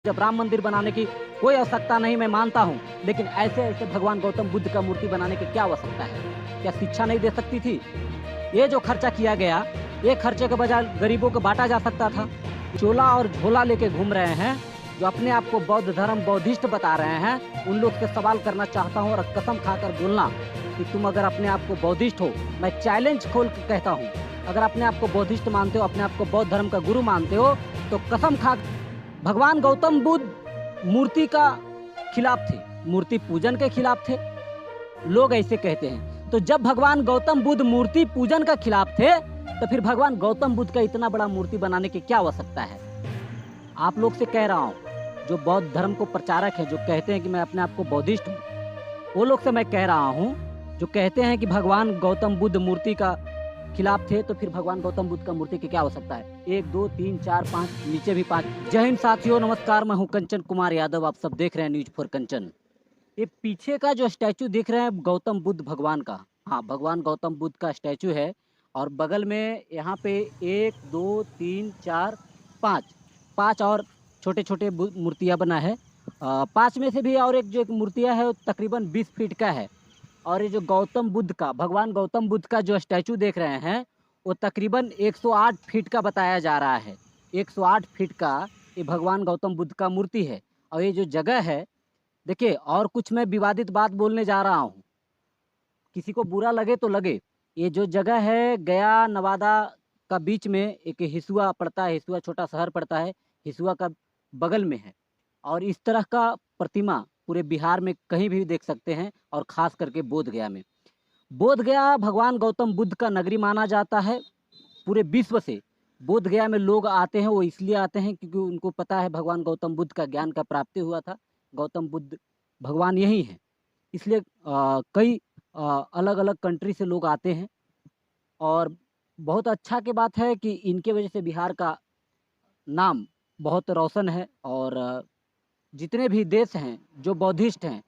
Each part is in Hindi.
जब राम मंदिर बनाने की कोई आवश्यकता नहीं, मैं मानता हूँ, लेकिन ऐसे ऐसे भगवान गौतम बुद्ध का मूर्ति बनाने की क्या आवश्यकता है? क्या शिक्षा नहीं दे सकती थी? ये जो खर्चा किया गया, ये खर्चे के बजाय गरीबों को बांटा जा सकता था। चोला और झोला लेके घूम रहे हैं, जो अपने आप को बौद्ध धर्म बौद्धिस्ट बता रहे हैं, उन लोग से सवाल करना चाहता हूँ और कसम खाकर बोलना कि तुम अगर अपने आप को बौद्धिस्ट हो, मैं चैलेंज खोल के कहता हूँ, अगर अपने आप को बौद्धिस्ट मानते हो, अपने आप को बौद्ध धर्म का गुरु मानते हो, तो कसम खा भगवान गौतम बुद्ध मूर्ति का खिलाफ थे, मूर्ति पूजन के खिलाफ थे, लोग ऐसे कहते हैं। तो जब भगवान गौतम बुद्ध मूर्ति पूजन का खिलाफ थे, तो फिर भगवान गौतम बुद्ध का इतना बड़ा मूर्ति बनाने की क्या आवश्यकता है? आप लोग से कह रहा हूँ, जो बौद्ध धर्म को प्रचारक है, जो कहते हैं कि मैं अपने आप को बौद्धिस्ट हूँ, वो लोग से मैं कह रहा हूँ, जो कहते हैं कि भगवान गौतम बुद्ध मूर्ति का खिलाफ थे, तो फिर भगवान गौतम बुद्ध का मूर्ति की क्या आवश्यकता है? 1 2 3 4 5, नीचे भी 5। जय हिंद साथियों, नमस्कार, मैं हूं कंचन कुमार यादव, आप सब देख रहे हैं न्यूज फॉर कंचन। ये पीछे का जो स्टैचू दिख रहे हैं गौतम बुद्ध भगवान का, हाँ, भगवान गौतम बुद्ध का स्टैचू है। और बगल में यहाँ पे 1 2 3 4 5 5 और छोटे छोटे मूर्तियाँ बना है। 5 में से भी और एक जो एक मूर्तियाँ है वो तकरीबन 20 फीट का है। और ये जो गौतम बुद्ध का, भगवान गौतम बुद्ध का जो स्टैचू देख रहे हैं, वो तकरीबन 108 फीट का बताया जा रहा है। 108 फीट का ये भगवान गौतम बुद्ध का मूर्ति है। और ये जो जगह है, देखिए, और कुछ मैं विवादित बात बोलने जा रहा हूँ, किसी को बुरा लगे तो लगे। ये जो जगह है गया नवादा का बीच में एक हिसुआ पड़ता है, हिसुआ छोटा शहर पड़ता है, हिसुआ का बगल में है। और इस तरह का प्रतिमा पूरे बिहार में कहीं भी देख सकते हैं, और ख़ास करके बोध गया में। बोध गया भगवान गौतम बुद्ध का नगरी माना जाता है। पूरे विश्व से बोध गया में लोग आते हैं, वो इसलिए आते हैं क्योंकि उनको पता है भगवान गौतम बुद्ध का ज्ञान का प्राप्ति हुआ था। गौतम बुद्ध भगवान यही हैं, इसलिए कई अलग अलग कंट्री से लोग आते हैं। और बहुत अच्छा की बात है कि इनके वजह से बिहार का नाम बहुत रोशन है। और जितने भी देश हैं जो बौद्धिस्ट हैं,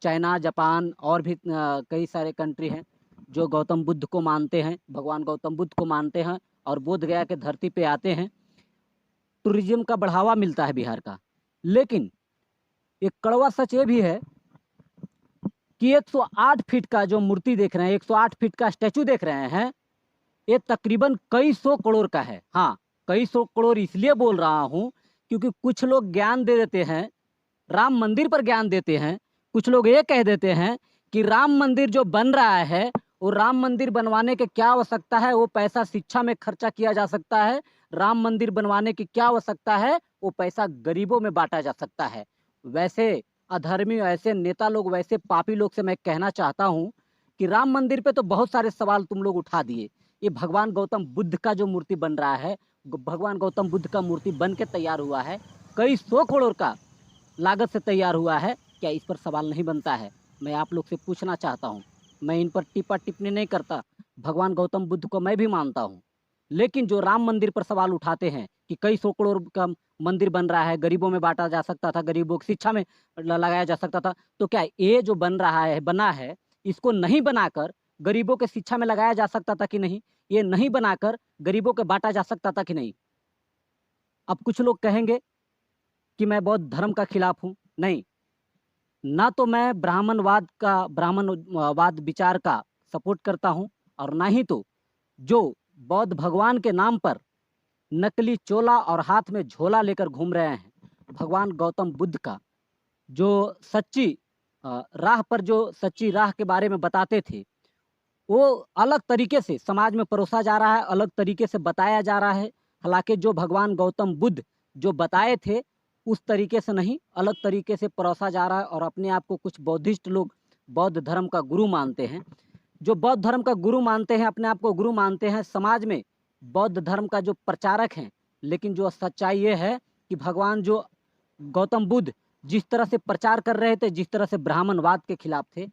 चाइना, जापान और भी कई सारे कंट्री हैं जो गौतम बुद्ध को मानते हैं, भगवान गौतम बुद्ध को मानते हैं और बोध गया के धरती पे आते हैं। टूरिज्म का बढ़ावा मिलता है बिहार का। लेकिन एक कड़वा सच ये भी है कि 108 फीट का जो मूर्ति देख रहे हैं, 108 फीट का स्टैचू देख रहे हैं, ये तकरीबन कई सौ करोड़ का है। हाँ, कई सौ करोड़ इसलिए बोल रहा हूँ क्योंकि कुछ लोग ज्ञान दे देते हैं, राम मंदिर पर ज्ञान देते हैं। कुछ लोग ये कह देते हैं कि राम मंदिर जो बन रहा है, वो राम मंदिर बनवाने के क्या आवश्यकता है, वो पैसा शिक्षा में खर्चा किया जा सकता है। राम मंदिर बनवाने की क्या आवश्यकता है, वो पैसा गरीबों में बांटा जा सकता है। वैसे अधर्मी, ऐसे नेता लोग, वैसे पापी लोग से मैं कहना चाहता हूँ कि राम मंदिर पे तो बहुत सारे सवाल तुम लोग उठा दिए। ये भगवान गौतम बुद्ध का जो मूर्ति बन रहा है, भगवान गौतम बुद्ध का मूर्ति बन के तैयार हुआ है, कई सौ करोड़ का लागत से तैयार हुआ है। क्या इस पर सवाल नहीं बनता है? मैं आप लोग से पूछना चाहता हूँ। मैं इन पर टिप्पा टिप्पणी नहीं करता, भगवान गौतम बुद्ध को मैं भी मानता हूँ। लेकिन जो राम मंदिर पर सवाल उठाते हैं कि कई सौ करोड़ का मंदिर बन रहा है, गरीबों में बांटा जा सकता था, गरीबों की शिक्षा में लगाया जा सकता था, तो क्या ये जो बन रहा है, बना है, इसको नहीं बनाकर गरीबों के शिक्षा में लगाया जा सकता था कि नहीं? ये नहीं बनाकर गरीबों को बांटा जा सकता था कि नहीं? अब कुछ लोग कहेंगे कि मैं बौद्ध धर्म का खिलाफ हूँ। नहीं, ना तो मैं ब्राह्मणवाद विचार का सपोर्ट करता हूँ, और ना ही तो जो बौद्ध भगवान के नाम पर नकली चोला और हाथ में झोला लेकर घूम रहे हैं, भगवान गौतम बुद्ध का जो सच्ची राह पर, जो सच्ची राह के बारे में बताते थे, वो अलग तरीके से समाज में परोसा जा रहा है, अलग तरीके से बताया जा रहा है। हालांकि जो भगवान गौतम बुद्ध जो बताए थे, उस तरीके से नहीं, अलग तरीके से परोसा जा रहा है। और अपने आप को कुछ बौद्धिस्ट लोग बौद्ध धर्म का गुरु मानते हैं। जो बौद्ध धर्म का गुरु मानते हैं, अपने आप को गुरु मानते हैं, समाज में बौद्ध धर्म का जो प्रचारक हैं। लेकिन जो सच्चाई ये है कि भगवान जो गौतम बुद्ध जिस तरह से प्रचार कर रहे थे, जिस तरह से ब्राह्मणवाद के खिलाफ थे,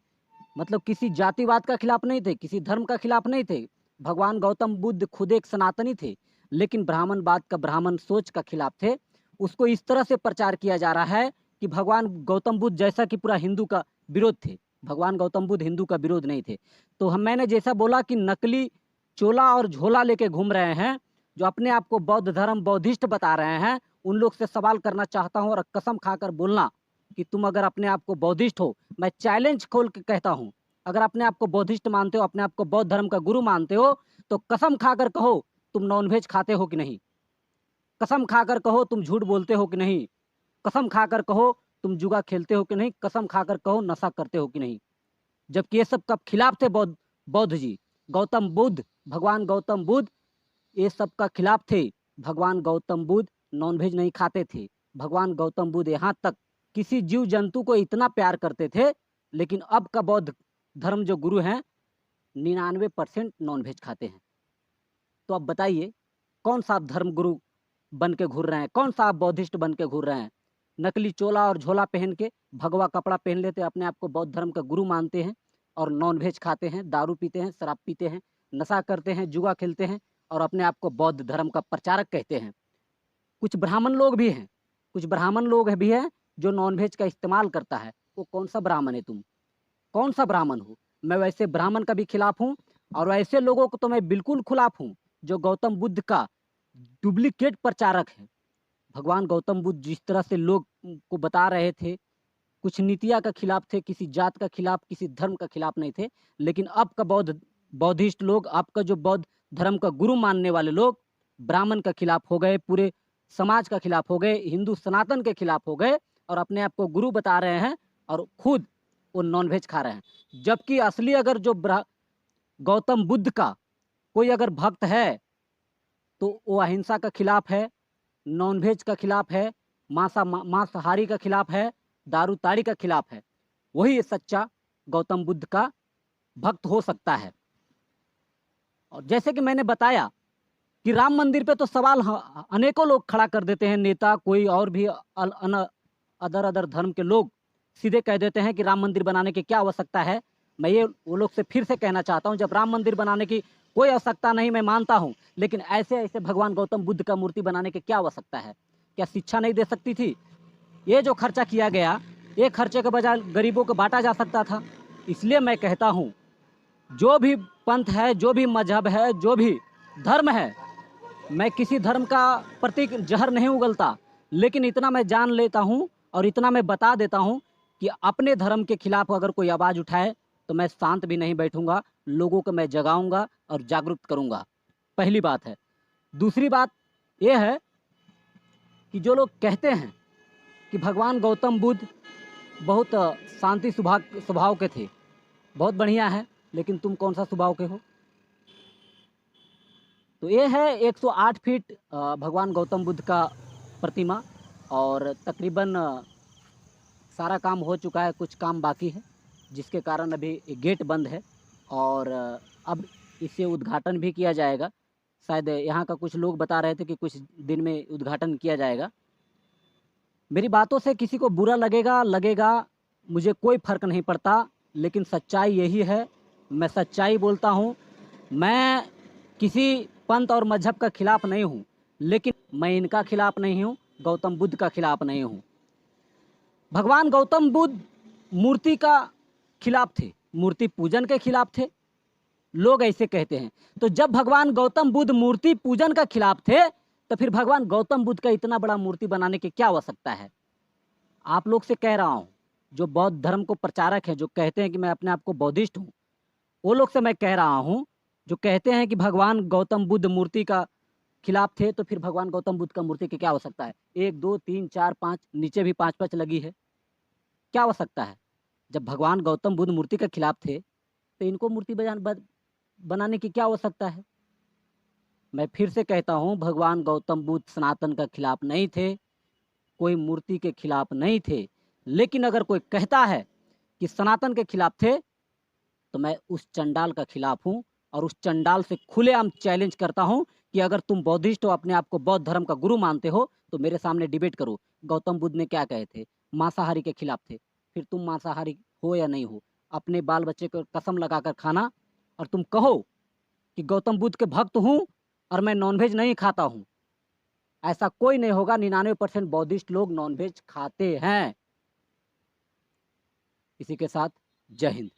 मतलब किसी जातिवाद का खिलाफ नहीं थे, किसी धर्म का खिलाफ नहीं थे। भगवान गौतम बुद्ध खुद एक सनातनी थे, लेकिन ब्राह्मणवाद का, ब्राह्मण सोच का खिलाफ थे। उसको इस तरह से प्रचार किया जा रहा है कि भगवान गौतम बुद्ध जैसा कि पूरा हिंदू का विरोध थे। भगवान गौतम बुद्ध हिंदू का विरोध नहीं थे। तो मैंने जैसा बोला कि नकली चोला और झोला लेके घूम रहे हैं, जो अपने आप को बौद्ध धर्म बौद्धिस्ट बता रहे हैं, उन लोग से सवाल करना चाहता हूँ और कसम खाकर बोलना कि तुम अगर अपने आप को बौद्धिस्ट हो, मैं चैलेंज खोल के कहता हूँ, अगर अपने आप को बौद्धिस्ट मानते हो, अपने आप को बौद्ध धर्म का गुरु मानते हो, तो कसम खाकर कहो तुम नॉनवेज खाते हो कि नहीं, कसम खाकर कहो तुम झूठ बोलते हो कि नहीं, कसम खाकर कहो तुम जुआ खेलते हो कि नहीं, कसम खाकर कहो नशा करते हो कि नहीं। जबकि ये सब कब खिलाफ थे बौद्ध जी, गौतम बुद्ध, भगवान गौतम बुद्ध ये सब का खिलाफ थे। भगवान गौतम बुद्ध नॉनवेज नहीं खाते थे। भगवान गौतम बुद्ध यहाँ तक किसी जीव जंतु को इतना प्यार करते थे, लेकिन अब का बौद्ध धर्म जो गुरु हैं 99% नॉनवेज खाते हैं। तो अब बताइए कौन सा आप धर्म गुरु बन के घूर रहे हैं, कौन सा आप बौद्धिस्ट बन के घूर रहे हैं। नकली चोला और झोला पहन के, भगवा कपड़ा पहन लेते, अपने आप को बौद्ध धर्म का गुरु मानते हैं और नॉनवेज खाते हैं, दारू पीते हैं, शराब पीते हैं, नशा करते हैं, जुआ खेलते हैं और अपने आप को बौद्ध धर्म का प्रचारक कहते हैं। कुछ ब्राह्मण लोग भी हैं, कुछ ब्राह्मण लोग भी हैं जो नॉनवेज का इस्तेमाल करता है। वो कौन सा ब्राह्मण है, तुम कौन सा ब्राह्मण हो। मैं वैसे ब्राह्मण का भी खिलाफ हूँ और ऐसे लोगों को तो मैं बिल्कुल खिलाफ हूँ जो गौतम बुद्ध का डुप्लीकेट प्रचारक है। भगवान गौतम बुद्ध जिस तरह से लोग को बता रहे थे, कुछ नीतियाँ का खिलाफ थे, किसी जात का खिलाफ, किसी धर्म का खिलाफ नहीं थे। लेकिन अब का बौद्धिस्ट लोग, आपका जो बौद्ध धर्म का गुरु मानने वाले लोग ब्राह्मण का खिलाफ हो गए, पूरे समाज का खिलाफ हो गए, हिंदू सनातन के खिलाफ हो गए और अपने आप को गुरु बता रहे हैं और खुद वो नॉनवेज खा रहे हैं। जबकि असली अगर जो गौतम बुद्ध का कोई अगर भक्त है तो वो अहिंसा का खिलाफ है, नॉनवेज का खिलाफ है, मांसाहारी का खिलाफ है, दारू ताड़ी का खिलाफ है। वही सच्चा गौतम बुद्ध का भक्त हो सकता है। और जैसे कि मैंने बताया कि राम मंदिर पे तो सवाल अनेकों लोग खड़ा कर देते हैं, नेता कोई और भी अदर धर्म के लोग सीधे कह देते हैं कि राम मंदिर बनाने की क्या आवश्यकता है। मैं ये वो लोग से फिर से कहना चाहता हूँ, जब राम मंदिर बनाने की कोई आवश्यकता नहीं, मैं मानता हूँ, लेकिन ऐसे ऐसे भगवान गौतम बुद्ध का मूर्ति बनाने की क्या आवश्यकता है। क्या शिक्षा नहीं दे सकती थी। ये जो खर्चा किया गया, ये खर्चे के बजाय गरीबों को बांटा जा सकता था। इसलिए मैं कहता हूँ जो भी पंथ है, जो भी मजहब है, जो भी धर्म है, मैं किसी धर्म का प्रति जहर नहीं उगलता, लेकिन इतना मैं जान लेता हूँ और इतना मैं बता देता हूँ कि अपने धर्म के खिलाफ अगर कोई आवाज़ उठाए तो मैं शांत भी नहीं बैठूंगा, लोगों को मैं जगाऊंगा और जागरूक करूंगा। पहली बात है। दूसरी बात यह है कि जो लोग कहते हैं कि भगवान गौतम बुद्ध बहुत शांति स्वभाव के थे, बहुत बढ़िया है, लेकिन तुम कौन सा स्वभाव के हो। तो ये है 108 फीट भगवान गौतम बुद्ध का प्रतिमा और तकरीबन सारा काम हो चुका है, कुछ काम बाकी है जिसके कारण अभी गेट बंद है और अब इसे उद्घाटन भी किया जाएगा। शायद यहाँ का कुछ लोग बता रहे थे कि कुछ दिन में उद्घाटन किया जाएगा। मेरी बातों से किसी को बुरा लगेगा, मुझे कोई फ़र्क नहीं पड़ता, लेकिन सच्चाई यही है। मैं सच्चाई बोलता हूँ। मैं किसी पंथ और मजहब का खिलाफ नहीं हूँ, लेकिन मैं इनका खिलाफ नहीं हूँ, गौतम बुद्ध का खिलाफ नहीं हूँ। भगवान गौतम बुद्ध मूर्ति का खिलाफ थे, मूर्ति पूजन के खिलाफ थे, लोग ऐसे कहते हैं। तो जब भगवान गौतम बुद्ध मूर्ति पूजन का खिलाफ थे तो फिर भगवान गौतम बुद्ध का इतना बड़ा मूर्ति बनाने की क्या आवश्यकता है। आप लोग से कह रहा हूँ, जो बौद्ध धर्म को प्रचारक हैं, जो कहते हैं कि मैं अपने आप को बौद्धिस्ट हूँ, वो लोग से मैं कह रहा हूँ जो कहते हैं कि भगवान गौतम बुद्ध मूर्ति का खिलाफ थे, तो फिर भगवान गौतम बुद्ध का मूर्ति की क्या आवश्यकता है। 1 2 3 4 5 नीचे भी 5 लगी है, क्या आवश्यकता है। जब भगवान गौतम बुद्ध मूर्ति के खिलाफ थे तो इनको मूर्ति बनाने की क्या आवश्यकता है। मैं फिर से कहता हूँ, भगवान गौतम बुद्ध सनातन का खिलाफ नहीं थे, कोई मूर्ति के खिलाफ नहीं थे, लेकिन अगर कोई कहता है कि सनातन के खिलाफ थे तो मैं उस चंडाल का खिलाफ हूँ और उस चंडाल से खुलेआम चैलेंज करता हूँ कि अगर तुम बौद्धिस्ट हो, अपने आप को बौद्ध धर्म का गुरु मानते हो, तो मेरे सामने डिबेट करो। गौतम बुद्ध ने क्या कहे थे, मांसाहारी के खिलाफ थे, फिर तुम मांसाहारी हो या नहीं हो, अपने बाल बच्चे को कसम लगाकर खाना और तुम कहो कि गौतम बुद्ध के भक्त हूँ और मैं नॉनवेज नहीं खाता हूँ। ऐसा कोई नहीं होगा। 99% बौद्धिस्ट लोग नॉनवेज खाते हैं। इसी के साथ जय हिंद।